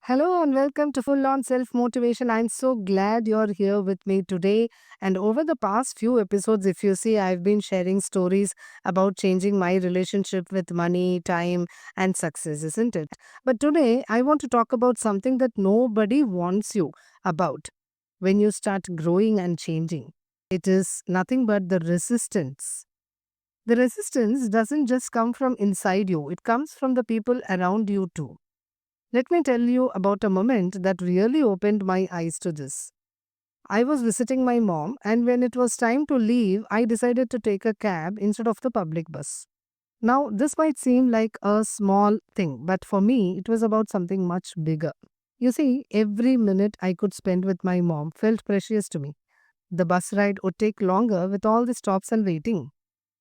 Hello and welcome to Full On Self Motivation. I'm so glad you're here with me today. And over the past few episodes, if you see, I've been sharing stories about changing my relationship with money, time, and success, isn't it? But today, I want to talk about something that nobody wants you about when you start growing and changing. It is nothing but the resistance. The resistance doesn't just come from inside you, it comes from the people around you too. Let me tell you about a moment that really opened my eyes to this. I was visiting my mom, and when it was time to leave, I decided to take a cab instead of the public bus. Now, this might seem like a small thing, but for me, it was about something much bigger. You see, every minute I could spend with my mom felt precious to me. The bus ride would take longer with all the stops and waiting.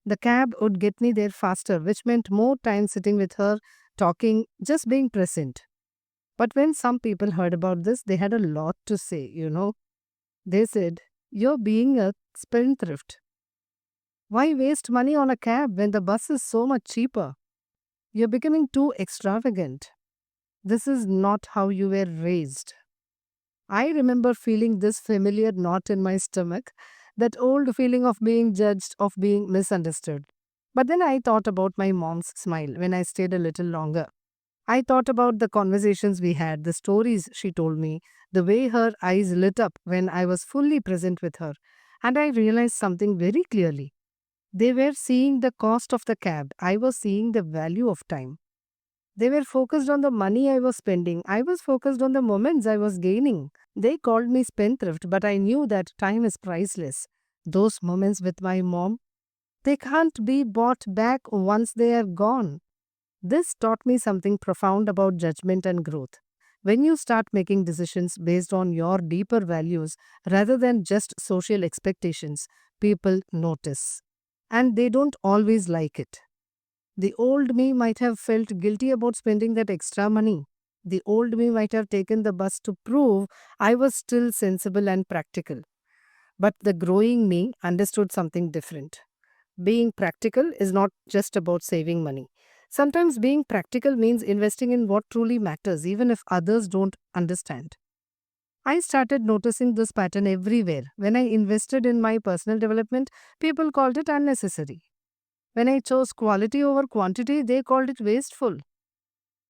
The cab would get me there faster, which meant more time sitting with her, talking, just being present. But when some people heard about this, they had a lot to say. They said, "You're being a spendthrift. Why waste money on a cab when the bus is so much cheaper? You're becoming too extravagant. This is not how you were raised." I remember feeling this familiar knot in my stomach, that old feeling of being judged, of being misunderstood. But then I thought about my mom's smile when I stayed a little longer. I thought about the conversations we had, the stories she told me, the way her eyes lit up when I was fully present with her. And I realized something very clearly. They were seeing the cost of the cab. I was seeing the value of time. They were focused on the money I was spending. I was focused on the moments I was gaining. They called me spendthrift, but I knew that time is priceless. Those moments with my mom, they can't be bought back once they are gone. This taught me something profound about judgment and growth. When you start making decisions based on your deeper values rather than just social expectations, people notice. And they don't always like it. The old me might have felt guilty about spending that extra money. The old me might have taken the bus to prove I was still sensible and practical. But the growing me understood something different. Being practical is not just about saving money. Sometimes being practical means investing in what truly matters, even if others don't understand. I started noticing this pattern everywhere. When I invested in my personal development, people called it unnecessary. When I chose quality over quantity, they called it wasteful.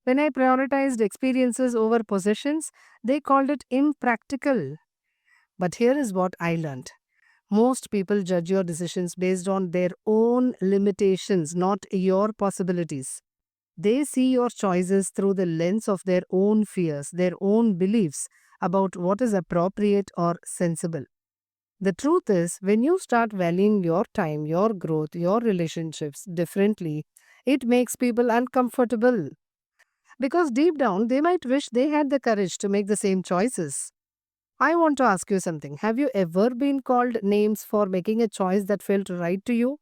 When I prioritized experiences over possessions, they called it impractical. But here is what I learned. Most people judge your decisions based on their own limitations, not your possibilities. They see your choices through the lens of their own fears, their own beliefs about what is appropriate or sensible. The truth is, when you start valuing your time, your growth, your relationships differently, it makes people uncomfortable because deep down they might wish they had the courage to make the same choices. I want to ask you something. Have you ever been called names for making a choice that felt right to you?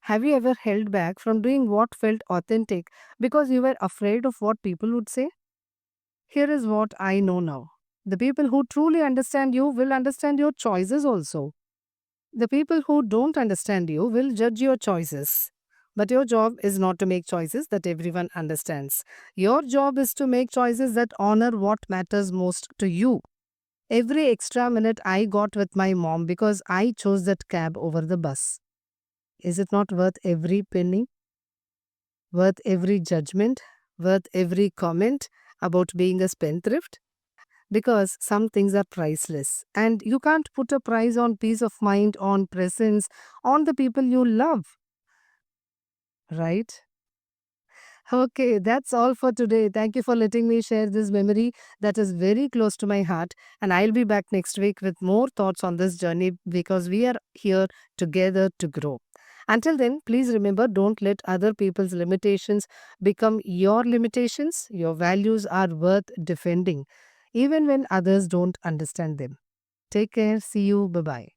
Have you ever held back from doing what felt authentic because you were afraid of what people would say? Here is what I know now. The people who truly understand you will understand your choices also. The people who don't understand you will judge your choices. But your job is not to make choices that everyone understands. Your job is to make choices that honor what matters most to you. Every extra minute I got with my mom because I chose that cab over the bus. Is it not worth every penny? Worth every judgment? Worth every comment about being a spendthrift? Because some things are priceless and you can't put a price on peace of mind, on presence, on the people you love, right? Okay, that's all for today. Thank you for letting me share this memory that is very close to my heart. And I'll be back next week with more thoughts on this journey because we are here together to grow. Until then, please remember, don't let other people's limitations become your limitations. Your values are worth defending, even when others don't understand them. Take care. See you. Bye bye.